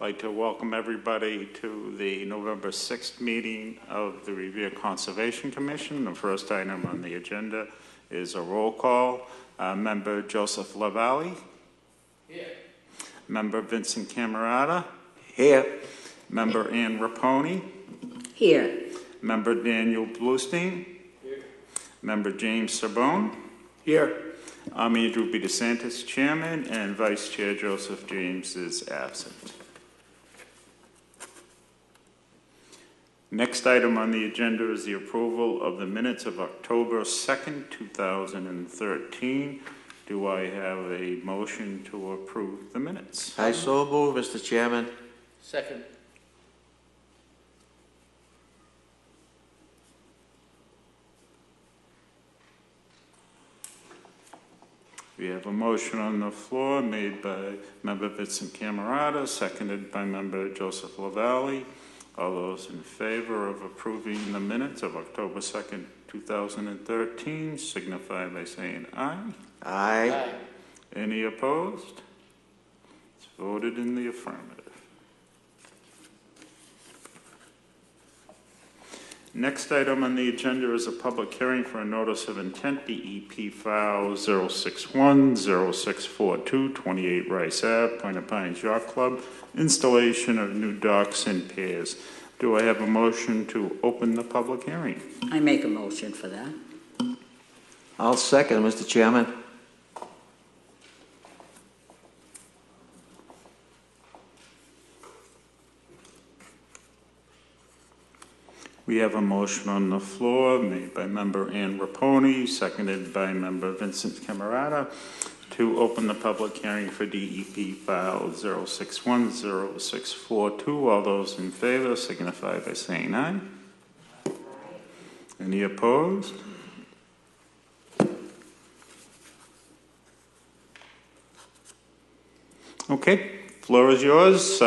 like to welcome everybody to the November 6th meeting of the Revere Conservation Commission. The first item on the agenda is a roll call. Member Joseph LaValle. Here. Member Vincent Camerata. Here. Member Ann Raponi. Here. Member Daniel Bluestein. Here. Member James Sabone. Here. I'm Andrew B. DeSantis, Chairman, and Vice Chair Joseph James is absent. Next item on the agenda is the approval of the minutes of October 2nd, 2013. Do I have a motion to approve the minutes? I so move, Mr. Chairman. Second. We have a motion on the floor made by Member Vincent Camerata, seconded by Member Joseph LaValle. All those in favor of approving the minutes of October 2nd, 2013 signify by saying aye. Aye. Aye. Any opposed? It's voted in the affirmative. Next item on the agenda is a public hearing for a notice of intent, DEP file 0610642, 28 Rice Ave, Point of Pines Yacht Club, installation of new docks and piers. Do I have a motion to open the public hearing? I make a motion for that. I'll second, Mr. Chairman. We have a motion on the floor made by Member Ann Raponi, seconded by Member Vincent Camerata, to open the public hearing for DEP file 0610642. All those in favor signify by saying aye. Any opposed? Okay, floor is yours.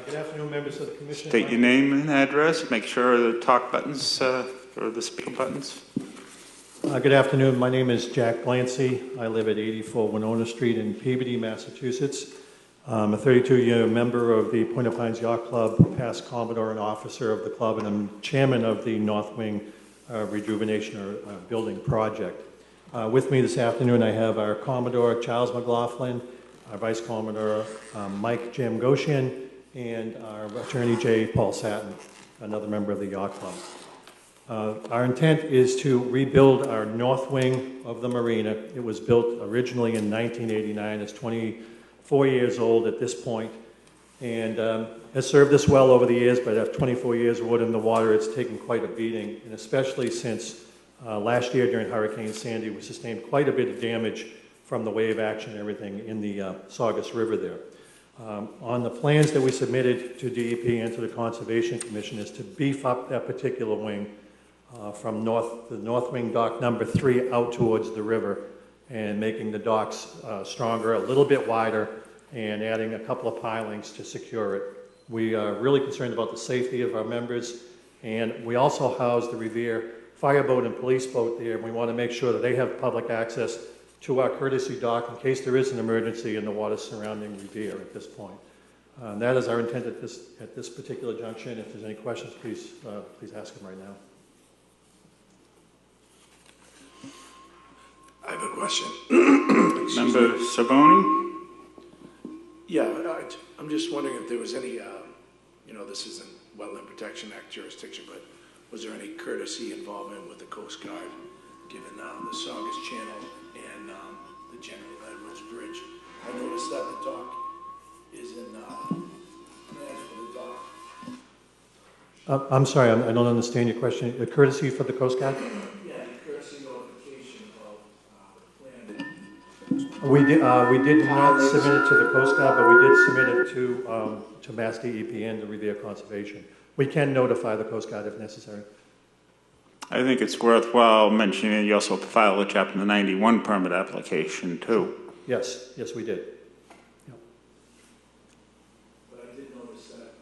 Good afternoon, members of the Commission. State your name and address. Make sure the talk buttons or the speak buttons. Good afternoon. My name is Jack Glancy. I live at 84 Winona Street in Peabody, Massachusetts. I'm a 32-year member of the Point of Pines Yacht Club, past Commodore and officer of the club, and I'm chairman of the North Wing Rejuvenation or Building Project. With me this afternoon, I have our Commodore Charles McLaughlin, our Vice Commodore Mike Jim Goshen, and our attorney J. Paul Satin, another member of the Yacht Club. Our intent is to rebuild our north wing of the marina. It was built originally in 1989. It's 24 years old at this point, and has served us well over the years, but after 24 years of wood in the water, it's taken quite a beating, and especially since last year during Hurricane Sandy, we sustained quite a bit of damage from the wave action and everything in the Saugus River there. On the plans that we submitted to DEP and to the Conservation Commission is to beef up that particular wing from the north wing dock number 3 out towards the river, and making the docks stronger, a little bit wider, and adding a couple of pilings to secure it. We are really concerned about the safety of our members, and we also house the Revere fireboat and police boat there, and we want to make sure that they have public access to our courtesy dock in case there is an emergency in the water surrounding Revere at this point. That is our intent at this particular junction. If there's any questions, please ask them right now. I have a question. Member Saboni? Yeah, I'm just wondering if there was any, this isn't Wetland Protection Act jurisdiction, but was there any courtesy involvement with the Coast Guard, given the Saugus Channel and the General Edwards Bridge? I noticed that the dock is in plans for the dock. I'm sorry, I don't understand your question. The courtesy for the Coast Guard? Yeah, the courtesy notification of the plan. We did not submit it to the Coast Guard, but we did submit it to Mass DEP and the Revere Conservation. We can notify the Coast Guard if necessary. I think it's worthwhile mentioning you also filed a Chapter 91 permit application, too. Yes, we did. Yep. But I did notice that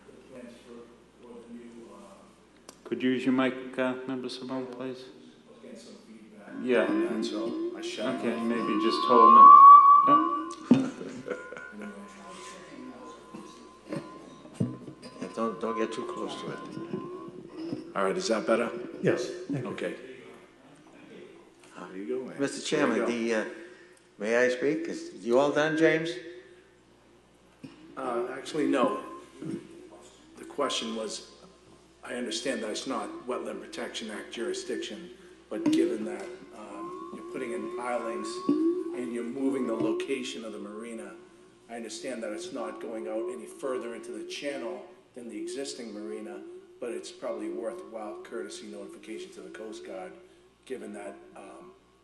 the plans for the new... Could you use your mic, Member Simone, please? I was getting some feedback. Yeah. On that, so I shut Okay, it. maybe just hold it. don't get too close to it. All right, is that better? Yes, thank you. Okay. There you go, man. Mr. Chairman, There you may I speak? Is you all done, James? go. Actually, no. The question was, I understand that it's not Wetland Protection Act jurisdiction, but given that you're putting in pilings and you're moving the location of the marina, I understand that it's not going out any further into the channel than the existing marina, but it's probably worthwhile courtesy notification to the Coast Guard, given that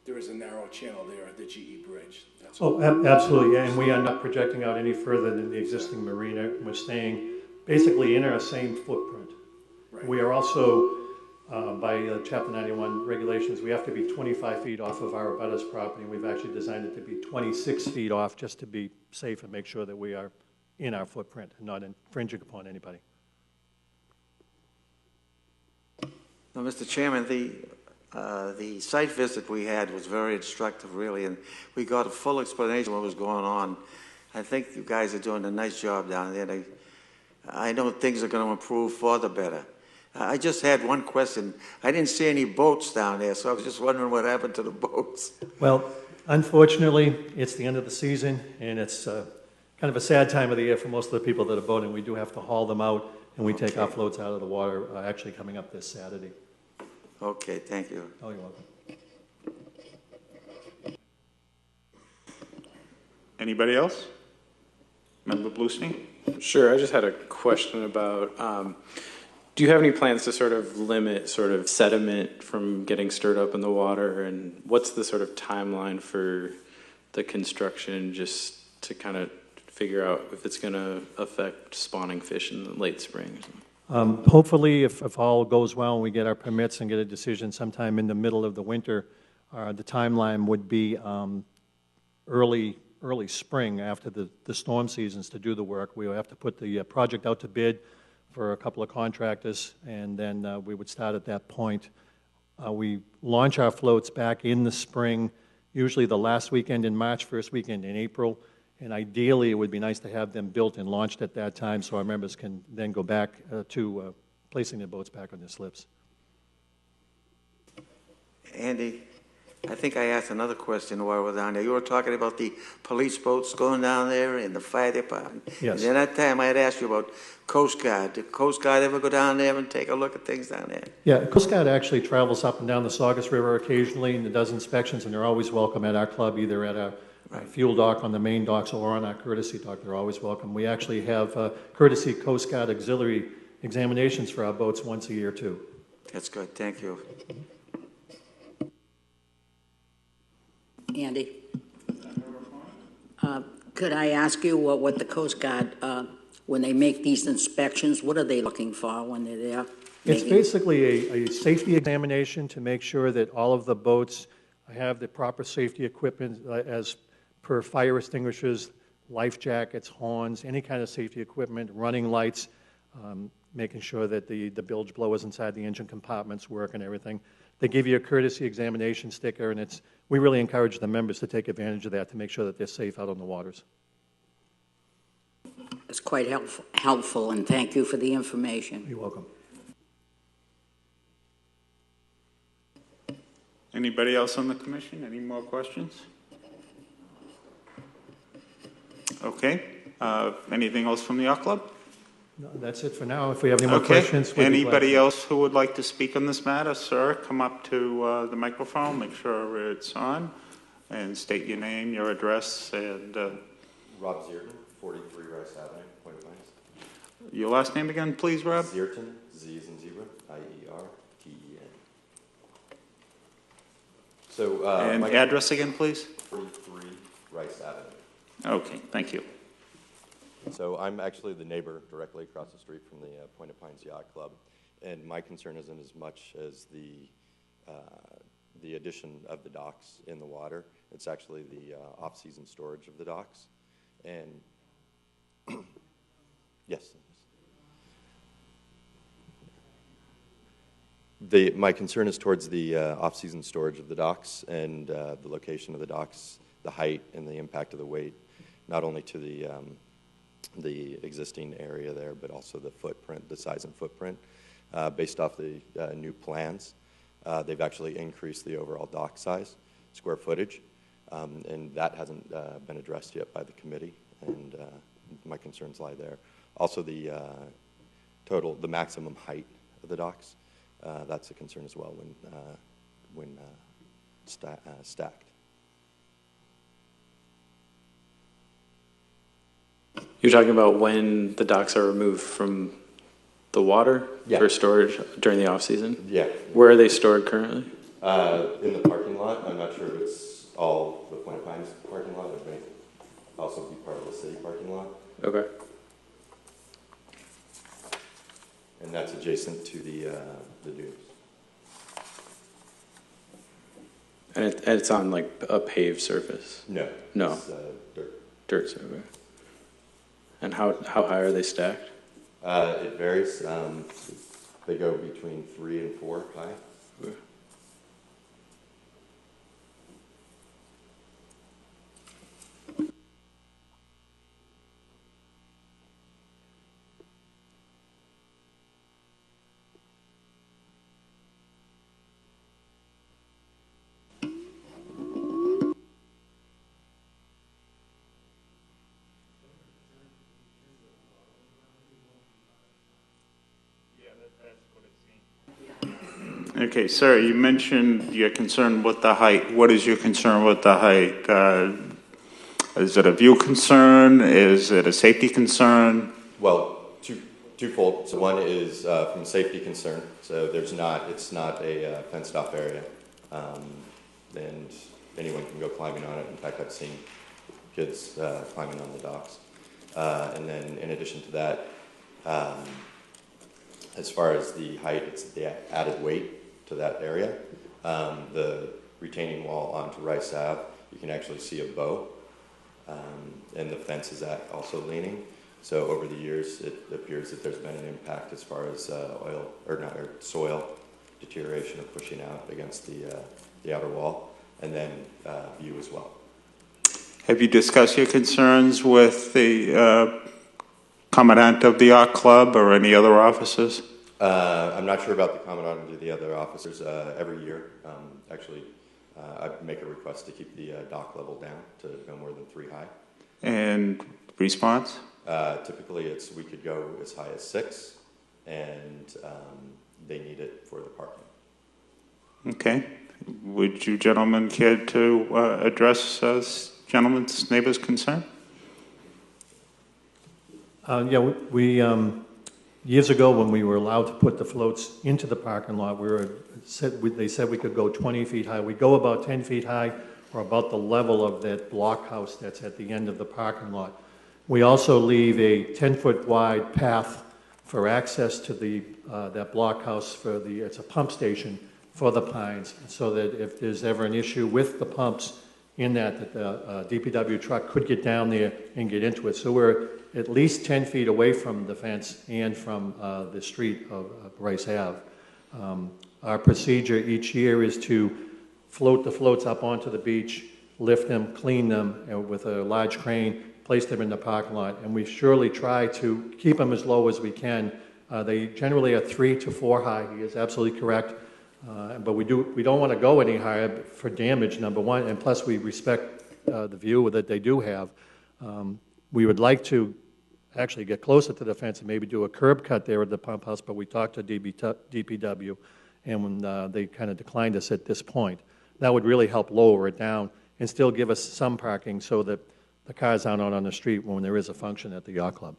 there is a narrow channel there at the GE Bridge. That's all. Oh, absolutely, yeah, and we are not projecting out any further than the existing marina. We're staying basically in our same footprint. Right. We are also, by Chapter 91 regulations, we have to be 25 feet off of our abutters property. We've actually designed it to be 26 feet off just to be safe and make sure that we are in our footprint and not infringing upon anybody. Now, Mr. Chairman, the site visit we had was very instructive, really, and we got a full explanation of what was going on. I think you guys are doing a nice job down there. I know things are going to improve for the better. I just had one question. I didn't see any boats down there, so I was just wondering what happened to the boats. Well, unfortunately, it's the end of the season, and it's kind of a sad time of the year for most of the people that are boating. We do have to haul them out, and we take our floats out of the water, actually coming up this Saturday. Okay, thank you. Oh, you're welcome. Anybody else? Member Bluestein? Sure, I just had a question about, do you have any plans to sort of limit sort of sediment from getting stirred up in the water? And what's the sort of timeline for the construction, just to kind of figure out if it's going to affect spawning fish in the late spring or something? Hopefully, if all goes well and we get our permits and get a decision sometime in the middle of the winter, the timeline would be early spring after the storm seasons to do the work. We will have to put the project out to bid for a couple of contractors, and then we would start at that point. We launch our floats back in the spring, usually the last weekend in March, first weekend in April, and ideally it would be nice to have them built and launched at that time so our members can then go back to placing their boats back on their slips. Andy, I think I asked another question while we were down there. You were talking about the police boats going down there and the fire department. Yes. And at that time, I had asked you about Coast Guard. Did Coast Guard ever go down there and take a look at things down there? Yeah, Coast Guard actually travels up and down the Saugus River occasionally and does inspections, and they're always welcome at our club, either at our fuel dock on the main docks or on our courtesy dock. They're always welcome. We actually have courtesy Coast Guard auxiliary examinations for our boats once a year, too. That's good. Thank you. Andy? Could I ask you what the Coast Guard, when they make these inspections, what are they looking for when they're there? It's basically a safety examination to make sure that all of the boats have the proper safety equipment as per fire extinguishers, life jackets, horns, any kind of safety equipment, running lights, making sure that the bilge blowers inside the engine compartments work and everything. They give you a courtesy examination sticker, and we really encourage the members to take advantage of that to make sure that they're safe out on the waters. It's quite helpful, and thank you for the information. You're welcome. Anybody else on the commission? Any more questions? Okay. Anything else from the yacht club? No, that's it for now. If we have any more questions, we'd be glad Anybody to. else who would like to speak on this matter, sir, come up to the microphone, make sure it's on, and state your name, your address, and Rob Zierton, 43 Rice Avenue, Point Pines. your last name again, please, Rob? Zierton, Z as in zebra, I-E-R-T-E-N. So, And address again, please? 43 Rice Avenue. Okay, thank you. So I'm actually the neighbor directly across the street from the Point of Pines Yacht Club, and my concern isn't as much as the addition of the docks in the water. It's actually the off-season storage of the docks, and yes. My concern is towards the off-season storage of the docks and the location of the docks, the height, and the impact of the weight, not only to the the existing area there, but also the footprint, the size and footprint. Based off the new plans, they've actually increased the overall dock size, square footage, and that hasn't been addressed yet by the committee, and my concerns lie there. Also, the maximum height of the docks, that's a concern as well when stacked. You're talking about when the docks are removed from the water for storage during the off season? Yeah. Where are they stored currently? In the parking lot. I'm not sure if it's all the Point of Pines parking lot. It may also be part of the city parking lot. Okay. And that's adjacent to the dunes. And it's on like a paved surface? No. No. It's dirt. Dirt surface. And how high are they stacked? It varies. They go between 3 and 4 high. Okay. Okay, sir, you mentioned you're concerned with the height. What is your concern with the height? Is it a view concern? Is it a safety concern? Well, twofold. So one is from a safety concern. So it's not a fenced off area, and anyone can go climbing on it. In fact, I've seen kids climbing on the docks. And then in addition to that, as far as the height, it's the added weight to that area. The retaining wall onto Rice Ave, you can actually see a bow, and the fence is also leaning. So over the years, it appears that there's been an impact as far as soil deterioration of pushing out against the outer wall, and then view as well. Have you discussed your concerns with the commandant of the yacht club or any other officers? I'm not sure about the commandant of the other officers. Every year, I make a request to keep the dock level down to no more than 3 high. And response? Typically, we could go as high as 6, and they need it for the parking. Okay. Would you gentlemen care to address gentleman's neighbor's concern? We years ago when we were allowed to put the floats into the parking lot, they said we could go 20 feet high. We go about 10 feet high, or about the level of that blockhouse that's at the end of the parking lot. We also leave a 10-foot wide path for access to that blockhouse it's a pump station for the Pines, so that if there's ever an issue with the pumps in that the DPW truck could get down there and get into it. So we're at least 10 feet away from the fence and from the street of Rice Ave. Our procedure each year is to float the floats up onto the beach, lift them, clean them with a large crane, place them in the parking lot, and we surely try to keep them as low as we can. They generally are 3 to 4 high. He is absolutely correct. But we don't want to go any higher for damage, number one, and plus we respect the view that they do have. We would like to actually get closer to the fence and maybe do a curb cut there at the pump house, but we talked to DPW, and when they kind of declined us at this point. That would really help lower it down and still give us some parking so that the cars aren't out on the street when there is a function at the yacht club.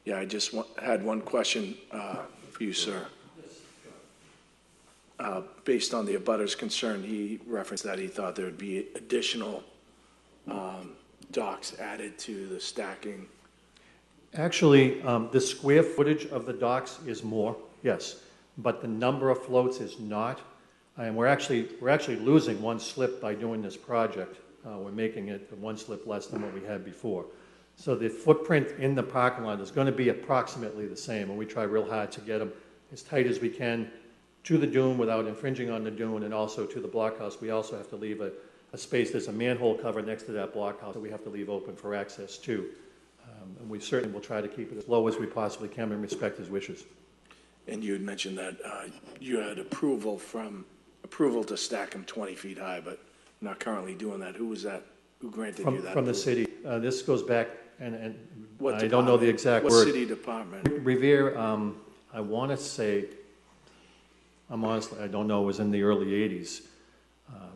Yeah, I just had one question for you, sir. Based on the abutter's concern, he referenced that he thought there would be additional docks added to the stacking. Actually, the square footage of the docks is more, yes, but the number of floats is not. And we're actually losing 1 slip by doing this project. We're making it 1 slip less than what we had before. So the footprint in the parking lot is going to be approximately the same, and we try real hard to get them as tight as we can to the dune without infringing on the dune, and also to the blockhouse. We also have to leave a space. There's a manhole cover next to that blockhouse that we have to leave open for access to. And we certainly will try to keep it as low as we possibly can and respect his wishes. And you had mentioned that you had approval to stack them 20 feet high, but not currently doing that. Who was that? Who granted you that? From the city. This goes back, and What I don't know the exact word. What city department? Revere, I want to say, I don't know, it was in the early 80s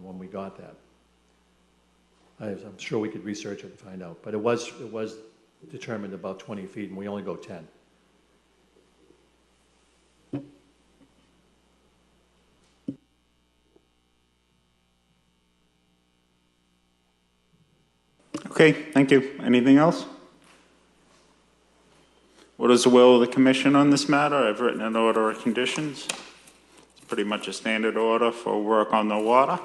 when we got that. I'm sure we could research it and find out. But it was determined about 20 feet, and we only go 10. Okay, thank you. Anything else? What is the will of the commission on this matter? I've written an order of conditions. It's pretty much a standard order for work on the water.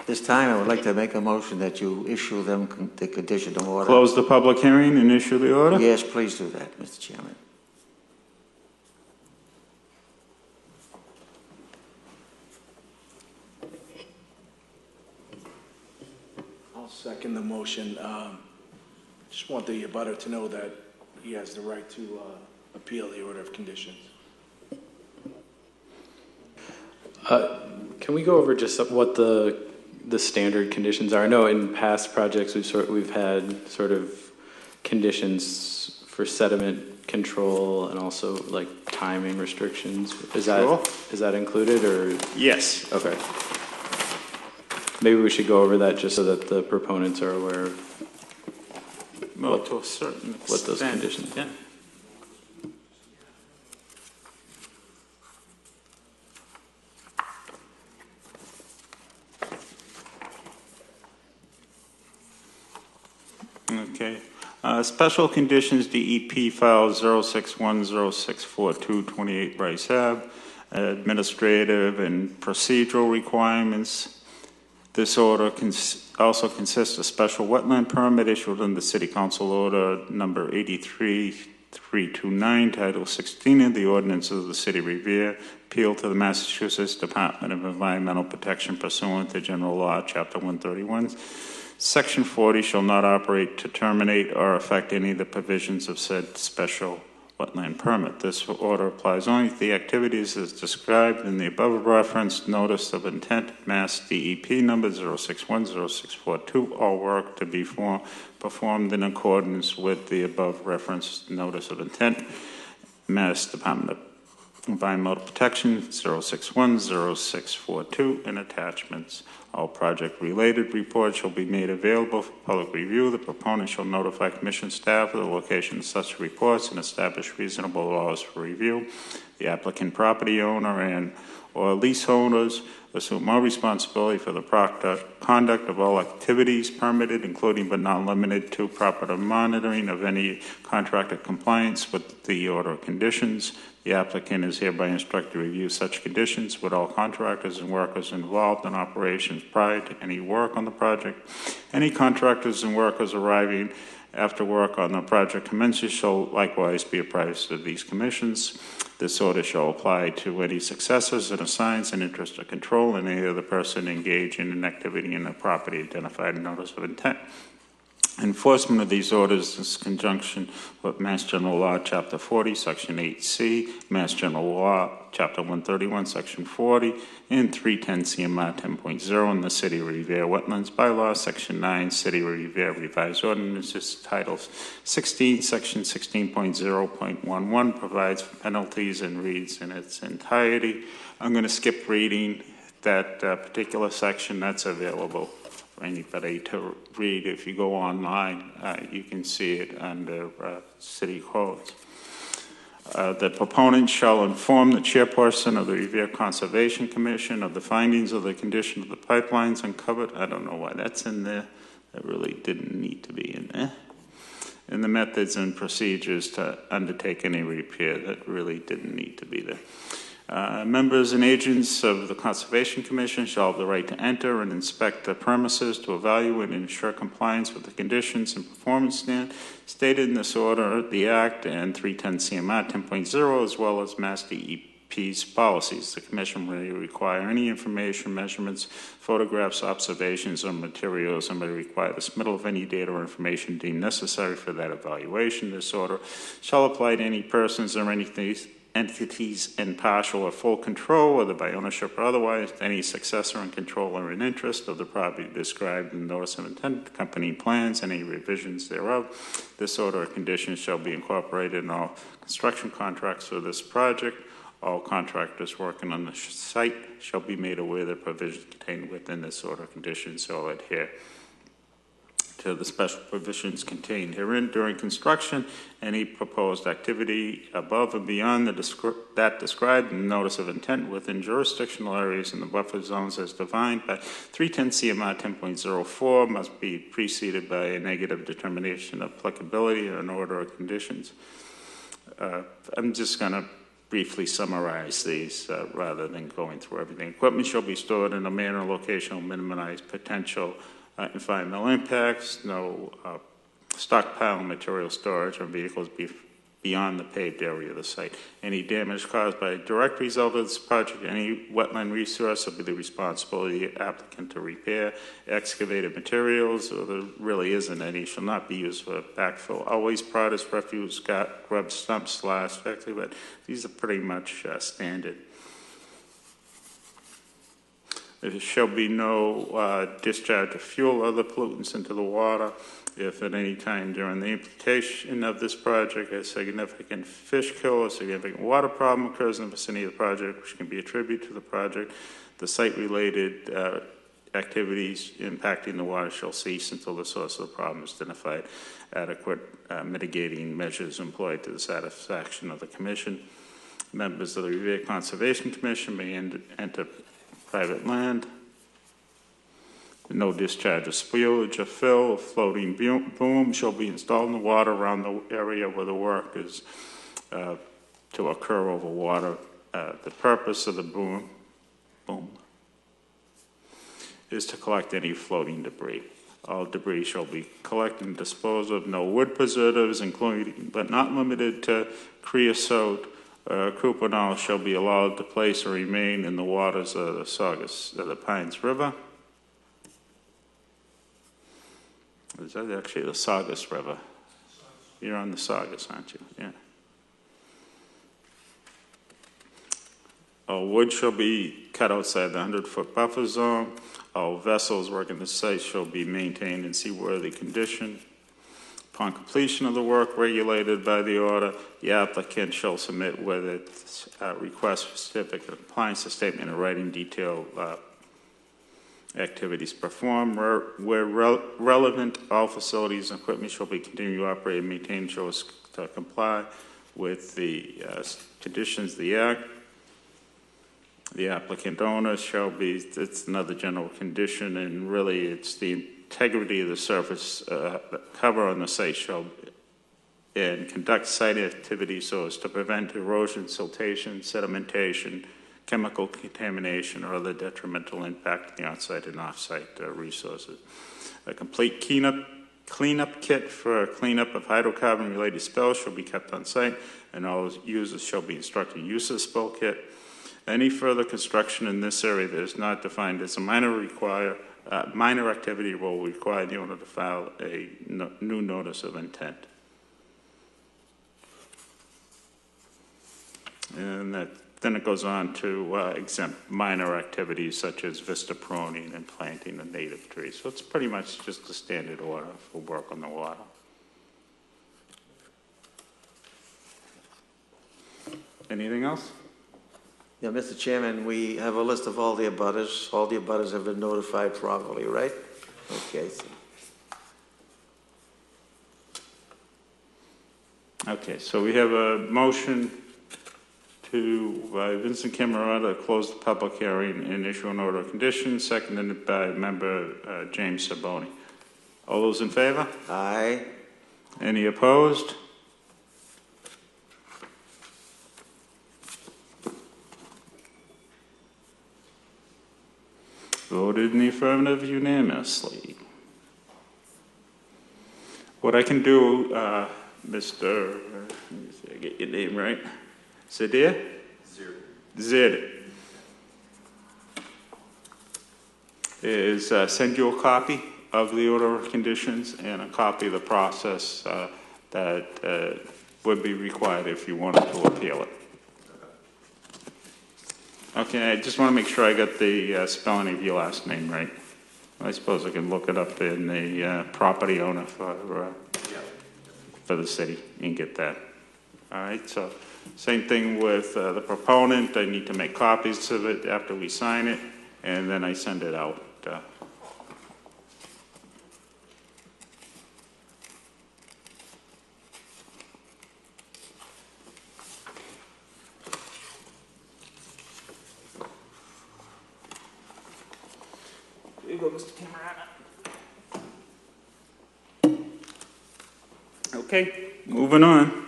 This time, I would like to make a motion that you issue them the conditional order. Close the public hearing and issue the order? Yes, please do that, Mr. Chairman. I'll second the motion. Just want the abutter to know that he has the right to appeal the order of conditions. Can we go over just what the standard conditions are? I know in past projects we've had sort of conditions for sediment control and also like timing restrictions. Is that included or? Yes. Okay. Maybe we should go over that just so that the proponents are aware of Well, to a certain extent. what those conditions. Yeah. Okay. Special conditions, DEP file 061064228 Bryce Ave. Administrative and procedural requirements. This order also consists of special wetland permit issued under City Council Order number 83329, Title 16 of the Ordinance of the City of Revere, appeal to the Massachusetts Department of Environmental Protection pursuant to General Law, Chapter 131. Section 40 shall not operate to terminate or affect any of the provisions of said special wetland permit. This order applies only to the activities as described in the above referenced notice of intent, Mass DEP number 0610642, all work to be performed in accordance with the above referenced notice of intent, Mass Department of Environmental Protection 0610642, and attachments. All project-related reports shall be made available for public review. The proponent shall notify commission staff of the location of such reports and establish reasonable hours for review. The applicant property owner and or leaseholders assume all responsibility for the conduct of all activities permitted, including but not limited to proper monitoring of any contractor compliance with the order of conditions. The applicant is hereby instructed to review such conditions with all contractors and workers involved in operations prior to any work on the project. Any contractors and workers arriving after work on the project commences shall likewise be apprised of these commissions. This order shall apply to any successors and assigns an interest or control in any other person engaged in an activity in the property identified in notice of intent. Enforcement of these orders is in conjunction with Mass General Law, Chapter 40, Section 8C, Mass General Law, Chapter 131, Section 40, and 310 CMR 10.0 in the City of Revere Wetlands Bylaw, Section 9, City of Revere Revised Ordinances, Title 16, Section 16.0.11 provides for penalties and reads in its entirety. I'm going to skip reading that particular section. That's available for anybody to read. If you go online, you can see it under city codes. The proponent shall inform the chairperson of the Revere Conservation Commission of the findings of the condition of the pipelines uncovered. I don't know why that's in there. That really didn't need to be in there. And the methods and procedures to undertake any repair. That really didn't need to be there. Members and agents of the Conservation Commission shall have the right to enter and inspect the premises to evaluate and ensure compliance with the conditions and performance stated in this order, the Act, and 310 CMR 10.0, as well as Mass DEP's policies. The Commission may require any information, measurements, photographs, observations, or materials, and may require the submittal of any data or information deemed necessary for that evaluation. This order shall apply to any persons or entities in partial or full control, whether by ownership or otherwise, to any successor in control or in interest of the property described in the notice of intent, accompanying plans, any revisions thereof. This order of conditions shall be incorporated in all construction contracts for this project. All contractors working on the site shall be made aware that provisions contained within this order of conditions shall adhere to the special provisions contained herein during construction. Any proposed activity above and beyond that described in the notice of intent within jurisdictional areas in the buffer zones as defined by 310 CMR 10.04 must be preceded by a negative determination of applicability or an order of conditions. I'm just going to briefly summarize these rather than going through everything. Equipment shall be stored in a manner and location will minimize potential environmental impacts. No stockpile material storage or vehicles beyond the paved area of the site. Any damage caused by a direct result of this project, any wetland resource, will be the responsibility of the applicant to repair. Excavated materials, or there really isn't any, shall not be used for backfill. Always products, refuse, grub stumps, slash, but these are pretty much standard. There shall be no discharge of fuel or other pollutants into the water. If at any time during the implementation of this project a significant fish kill or significant water problem occurs in the vicinity of the project, which can be attributed to the project, the site-related activities impacting the water shall cease until the source of the problem is identified. Adequate mitigating measures employed to the satisfaction of the Commission. Members of the Revere Conservation Commission may enter private land. No discharge of spillage or fill or floating boom shall be installed in the water around the area where the work is to occur over water. The purpose of the boom is to collect any floating debris. All debris shall be collected and disposed of. No wood preservatives, including but not limited to creosote, Crouponol, shall be allowed to place or remain in the waters of the Pines River. Is that actually the Saugus River? You're on the Saugus, aren't you? Yeah. All wood shall be cut outside the 100-foot buffer zone. All vessels working the site shall be maintained in seaworthy condition. Upon completion of the work regulated by the order, the applicant shall submit with its request for certificate of compliance, a statement of writing detail activities performed. Where relevant, all facilities and equipment shall be continued to operate and maintained so as to comply with the conditions of the Act. The applicant owner shall be, it's another general condition, and really it's the integrity of the surface cover on the site shall and conduct site activities so as to prevent erosion, siltation, sedimentation, chemical contamination, or other detrimental impact on the on-site and off-site resources. A complete cleanup kit for cleanup of hydrocarbon-related spills shall be kept on site, and all users shall be instructed to use the spill kit. Any further construction in this area that is not defined as a minor activity will require the owner to file a new notice of intent. And then it goes on to exempt minor activities such as vista pruning and planting of native trees. So it's pretty much just a standard order for work on the water. Anything else? Yeah, Mr. Chairman, we have a list of all the abutters. All the abutters have been notified properly, right? Okay. Okay, so we have a motion by Vincent Camerata to close the public hearing and issue an order of conditions, seconded by member James Saboni. All those in favor? Aye. Any opposed? Voted in the affirmative unanimously. What I can do, Mr. Let me see, I get your name right. Zadir? Zid. Is send you a copy of the order of conditions and a copy of the process that would be required if you wanted to appeal it. Okay, I just want to make sure I got the spelling of your last name right. I suppose I can look it up in the property owner for the city and get that. All right, so same thing with the proponent. I need to make copies of it after we sign it, and then I send it out. There you go, Mr. Camerata. Okay, moving on.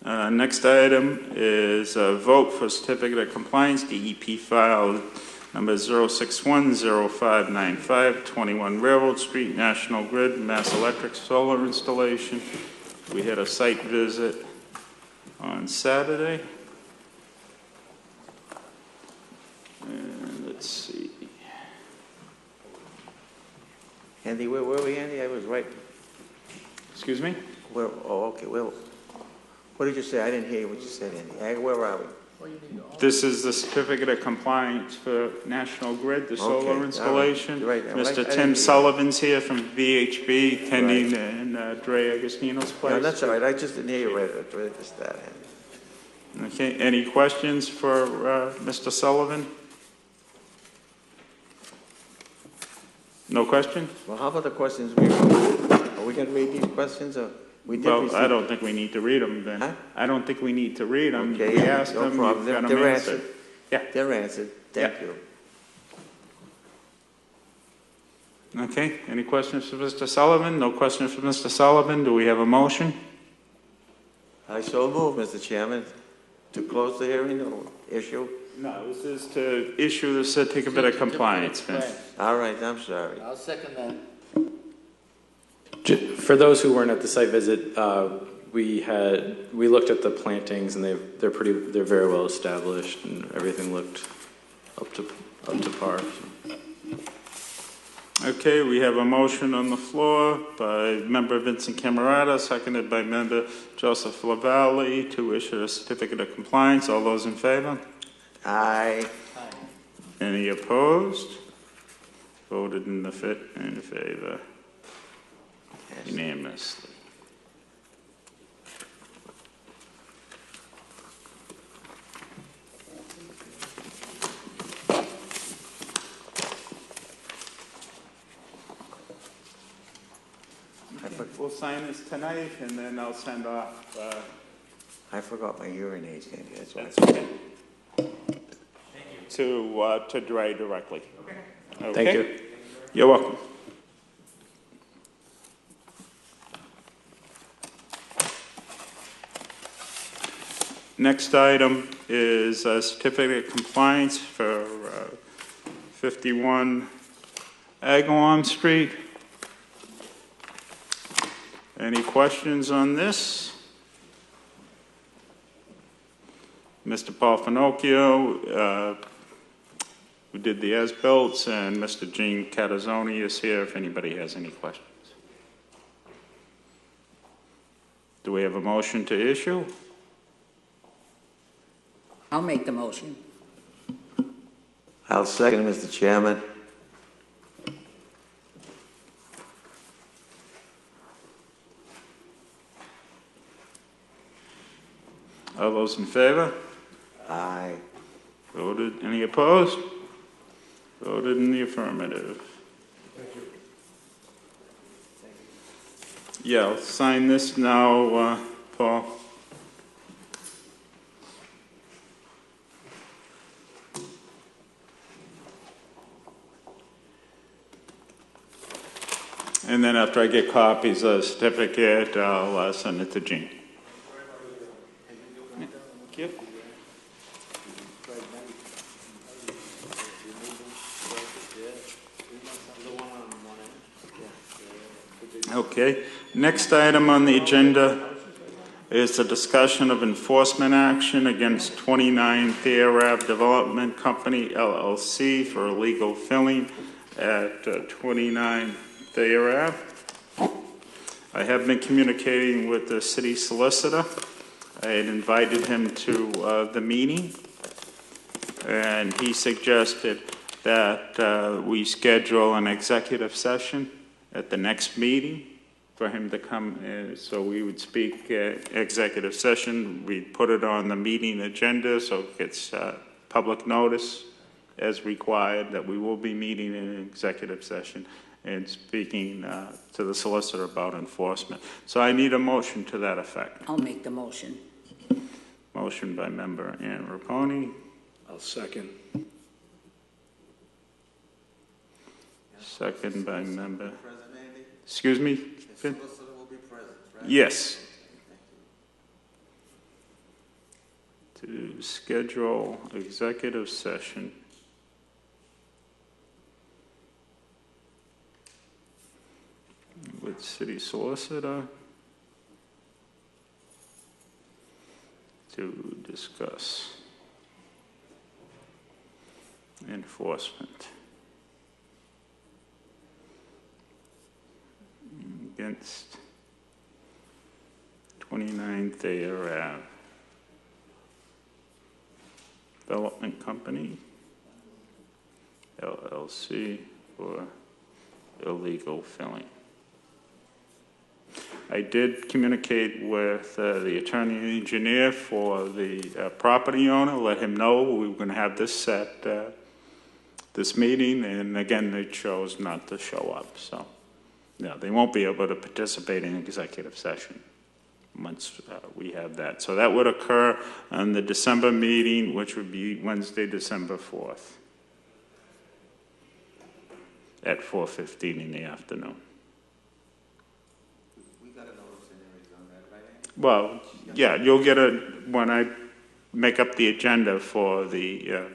Next item is a vote for certificate of compliance, DEP file number 0610595, 21 Railroad Street, National Grid, Mass Electric solar installation. We had a site visit on Saturday. And let's see. Andy, where were we, Andy? I was right. Excuse me? Where? Oh, okay. Well, what did you say? I didn't hear what you said, Andy. Where are we? This is the certificate of compliance for National Grid, the solar Okay, installation. all right. Mr. I Tim didn't- Sullivan's here from VHB, attending in Dre Agostino's place. No, that's all right. I just didn't hear you right at the start, Andy. Okay, any questions for Mr. Sullivan? No questions? Well, how about the questions? Are we going to read these questions? Or we did Well, receive- I don't think we need to read them then. Huh? I don't think we need to read them. Okay, We asked no them, problem. you've got them They're answered. answered. Yeah. They're answered. Thank Yeah. you. Okay, any questions for Mr. Sullivan? No questions for Mr. Sullivan. Do we have a motion? I so move, Mr. Chairman, to close the hearing or issue. No, this is to issue the certificate of compliance, Vince. All right, I'm sorry. I'll second that. For those who weren't at the site visit, we looked at the plantings and they're very well established and everything looked up to par. Okay, we have a motion on the floor by member Vincent Camerata, seconded by member Joseph LaValle to issue a certificate of compliance. All those in favor? Aye. Any opposed? Voted in favor unanimously. We'll sign this tonight, and then I'll send off. I forgot my hearing aids, Andy. That's why. That's okay. To Dre directly. Okay. Thank you. You're welcome. Next item is a certificate of compliance for 51 Agawam Street. Any questions on this? Mr. Paul Finocchio, who did the as-built, and Mr. Gene Catazzoni is here if anybody has any questions. Do we have a motion to issue? I'll make the motion. I'll second, Mr. Chairman. All those in favor? Aye. Voted. Any opposed? Voted in the affirmative. Yeah, I'll sign this now, Paul. And then after I get copies of the certificate, I'll send it to Gene. Thank you. Okay. Next item on the agenda is a discussion of enforcement action against 29 Thayer Ave Development Company, LLC, for illegal filling at 29 Thayer Ave. I have been communicating with the city solicitor. I had invited him to the meeting, and he suggested that we schedule an executive session at the next meeting for him to come in, so we would speak executive session. We'd put it on the meeting agenda so it gets public notice as required that we will be meeting in an executive session and speaking to the solicitor about enforcement. So I need a motion to that effect. I'll make the motion. Motion by member Ann Raponi. I'll second. Second by member. Excuse me? The solicitor will be present, right? Yes. To schedule executive session with city solicitor to discuss enforcement against 29 Thayer Ave Development Company, LLC, for illegal filling. I did communicate with the attorney and engineer for the property owner, let him know we were going to have this set, this meeting, and again, they chose not to show up. So, yeah, they won't be able to participate in executive session once we have that. So that would occur on the December meeting, which would be Wednesday, December 4th at 4:15 in the afternoon. We got a notice anyways on that, right? Well, yeah, you'll get when I make up the agenda for the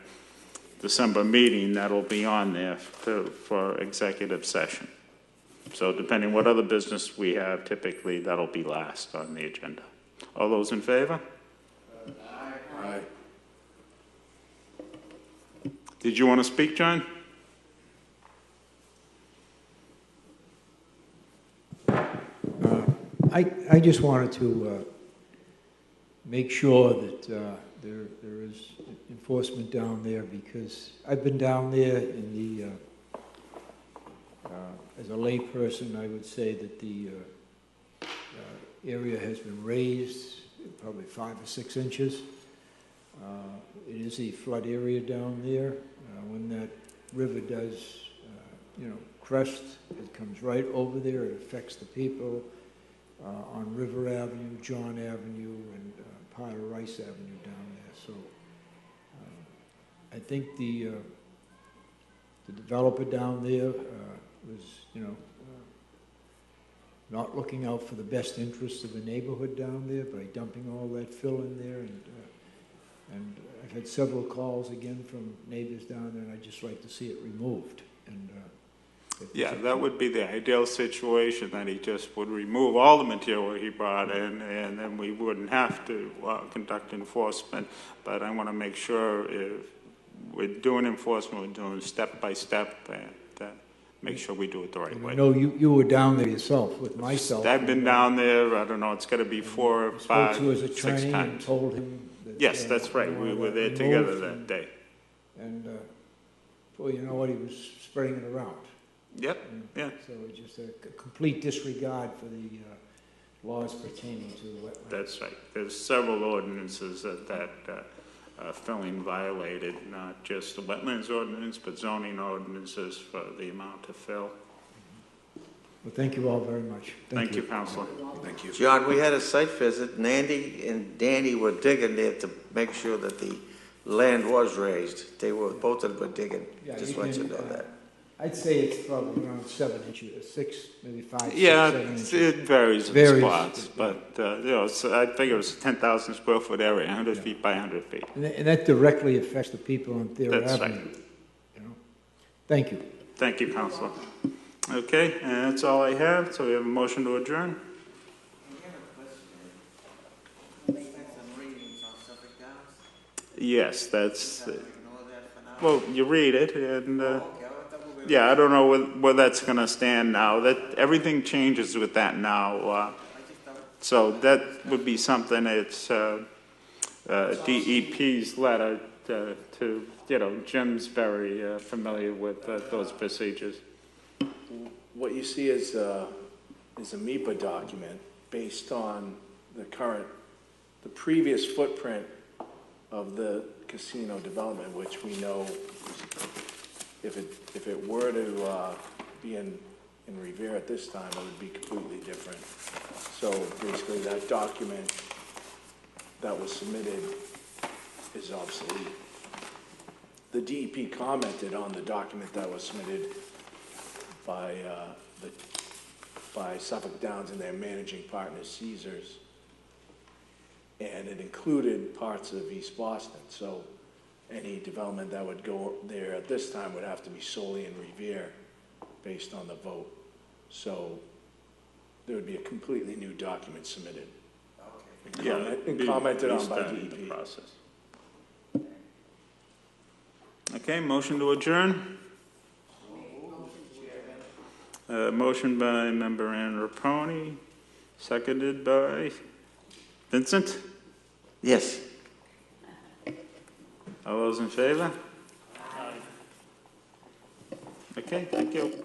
December meeting, that'll be on there for executive session. So depending what other business we have, typically that'll be last on the agenda. All those in favor? Aye. Did you want to speak, John? I just wanted to make sure that there is enforcement down there, because I've been down there in the, as a layperson, I would say that the area has been raised probably 5 or 6 inches. It is a flood area down there. When that river does, crest, it comes right over there. It affects the people on River Avenue, John Avenue, and part of Rice Avenue down there. So I think the developer down there was, not looking out for the best interests of the neighborhood down there by dumping all that fill in there. And I've had several calls again from neighbors down there, and I'd just like to see it removed. And Yeah, that would be the ideal situation, that he just would remove all the material he brought in, and then we wouldn't have to conduct enforcement. But I want to make sure if we're doing enforcement, we're doing step by step, and make sure we do it the right way. I know you were down there yourself with myself. I've been down there, I don't know, it's got to be 4 or 5, spoke to his 6 attorney and times. told him that, Yes, that's right, we were there together that day. And well, you know what, he was spreading it around. Yep, yeah. So it's just a complete disregard for the laws pertaining to the wetlands. That's right. There's several ordinances that filling violated, not just the wetlands ordinance, but zoning ordinances for the amount to fill. Well, thank you all very much. Thank you, Counselor. Thank you. John, we had a site visit, and Andy and Danny were digging there to make sure that the land was raised. They were, both of them were digging. Yeah, Just you want you can, to know that. I'd say it's probably around 7 inches, 6, maybe 5, Yeah, 6, 7 inches. it varies in Varies. spots, but I think it was a 10,000 square foot area, 100 feet by 100 feet. And that directly affects the people on Thayer That's Avenue. right. You know? Thank you. Thank you, Counselor. Okay, and that's all I have, so we have a motion to adjourn. Yes, that's, well, you read it, and, yeah, I don't know where that's gonna stand now. That, everything changes with that now. So that would be something, it's DEP's letter to, Jim's very familiar with those procedures. What you see is a MIPA document based on the previous footprint of the casino development, which we know if it were to be in Revere at this time, it would be completely different. So basically, that document that was submitted is obsolete. The DEP commented on the document that was submitted by Suffolk Downs and their managing partner, Caesars, and it included parts of East Boston. So any development that would go there at this time would have to be solely in Revere based on the vote. So there would be a completely new document submitted. And commented on by DEP. Process. Okay, motion to adjourn. Motion by member Ann Raponi, seconded by Vincent. Yes. All those in favor? Okay, thank you.